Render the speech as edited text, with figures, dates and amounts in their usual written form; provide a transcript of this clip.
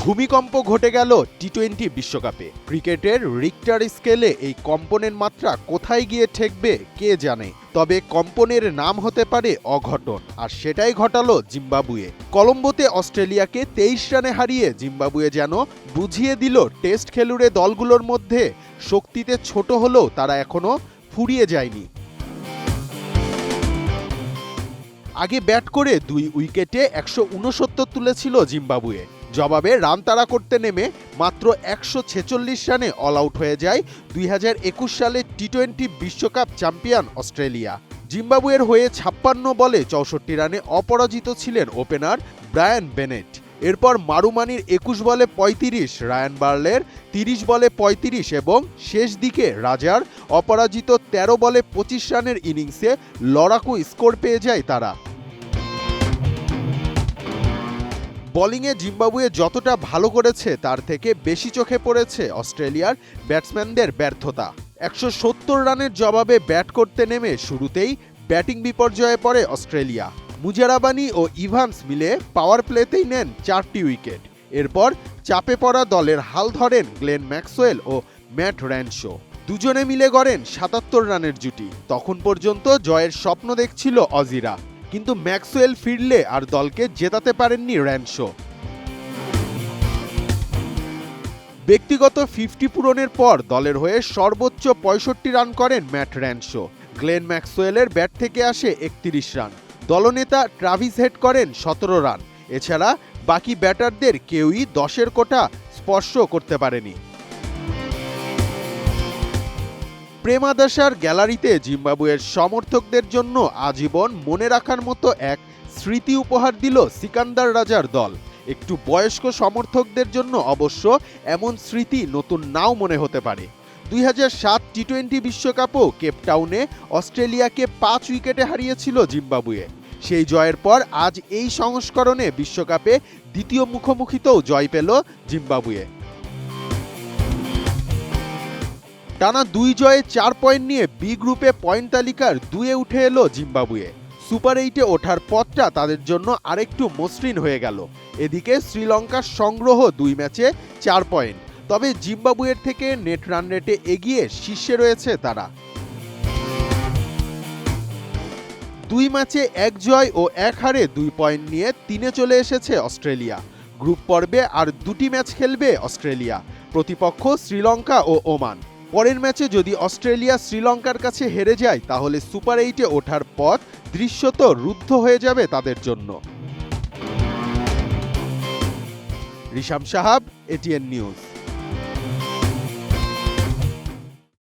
ভূমিকম্প ঘটে গেল টি-20 বিশ্বকাপে। ক্রিকেটের রিক্টার স্কেলে এই কম্পনের মাত্রা কোথায় গিয়ে ঠেকবে কে জানে। তবে কম্পনের নাম হতে পারে অঘটন, আর সেটাই ঘটালো জিম্বাবুয়ে। কলম্বোতে অস্ট্রেলিয়াকে 23 রানে হারিয়ে জিম্বাবুয়ে যেন বুঝিয়ে দিল টেস্ট খেলুড়ে দলগুলোর মধ্যে শক্তিতে ছোট হলেও তারা এখনো ফুরিয়ে যায়নি। আগে ব্যাট করে 2 উইকেটে 169 তুলেছিল জিম্বাবুয়ে। জবাবে রান তাড়া করতে নেমে মাত্র 146 রানে অল আউট হয়ে যায় 2021 সালে টি-20 বিশ্বকাপ চ্যাম্পিয়ন অস্ট্রেলিয়া। জিম্বাবুয়ের হয়ে 56 বলে 64 রানে অপরাজিত ছিলেন ওপেনার ব্রায়ান বেনেট। এরপর মারুমানির 21 বলে 35, রায়ান বার্লের 30 বলে 35 এবং শেষ দিকে রাজার অপরাজিত 13 বলে 25 রানের ইনিংসে লড়াকু স্কোর পেয়ে যায় তারা। বোলিংয়ে জিম্বাবুয়ে যতটা ভালো করেছে তার থেকে বেশি চোখে পড়েছে অস্ট্রেলিয়ার ব্যাটসম্যানদের ব্যর্থতা। 170 রানের জবাবে ব্যাট করতে নেমে শুরুতেই ব্যাটিং বিপর্যয়ে পড়ে অস্ট্রেলিয়া। মুজারাবানি ও ইভান্স মিলে পাওয়ার প্লেতেই নেন 4টি উইকেট। এরপর চাপে পড়া দলের হাল ধরেন গ্লেন ম্যাক্সওয়েল ও ম্যাট র্যানশো। দুজনে মিলে গড়েন 77 রানের জুটি। তখন পর্যন্ত জয়ের স্বপ্ন দেখছিল অজিরা, কিন্তু ম্যাক্সওয়েল ফিরলে আর দলকে জেতাতে পারেননি র্যানশো। ব্যক্তিগত 50 পূরণের পর দলের হয়ে সর্বোচ্চ 65 রান করেন ম্যাট র্যানশো। গ্লেন ম্যাক্সওয়েলের ব্যাট থেকে আসে 31 রান। দলনেতা ট্রাভিস হেড করেন 17 রান। এছাড়া বাকি ব্যাটারদের কেউই 10-এর কোটা স্পর্শ করতে পারেনি। প্রেমাদাসার গ্যালারিতে জিম্বাবুয়ের সমর্থকদের জন্য আজীবন মনে রাখার মতো এক স্মৃতি উপহার দিল সিকান্দার রাজার দল। একটু বয়স্ক সমর্থকদের জন্য অবশ্য এমন স্মৃতি নতুন নাও মনে হতে পারে। 2007 টি-20 বিশ্বকাপও কেপটাউনে অস্ট্রেলিয়াকে 5 উইকেটে হারিয়েছিল জিম্বাবুয়ে। সেই জয়ের পর আজ এই সংস্করণে বিশ্বকাপে দ্বিতীয় মুখোমুখিতেও জয় পেল জিম্বাবুয়ে। টানা 2 জয়ে 4 পয়েন্ট নিয়ে বি গ্রুপে পয়েন্ট তালিকার 2-এ উঠে এলো জিম্বাবুয়ে। সুপার 8-এ ওঠার পথটা তাদের জন্য আরেকটু মসৃণ হয়ে গেল। এদিকে শ্রীলঙ্কার সংগ্রহ 2 ম্যাচে 4 পয়েন্ট। তবে জিম্বাবুয়ের থেকে নেট রান রেটে এগিয়ে শীর্ষে রয়েছে তারা। 2 ম্যাচে 1 জয় ও 1 হারে 2 পয়েন্ট নিয়ে 3-এ চলে এসেছে অস্ট্রেলিয়া। গ্রুপ পর্বে আর 2টি ম্যাচ খেলবে অস্ট্রেলিয়া, প্রতিপক্ষ শ্রীলঙ্কা ও ওমান। পরের ম্যাচে যদি অস্ট্রেলিয়া শ্রীলঙ্কার কাছে হেরে যায় তাহলে সুপার 8-এ ওঠার পথ দৃশ্যত রুদ্ধ হয়ে যাবে তাদের জন্য। রিশাম সাহাব, এটিএন নিউজ।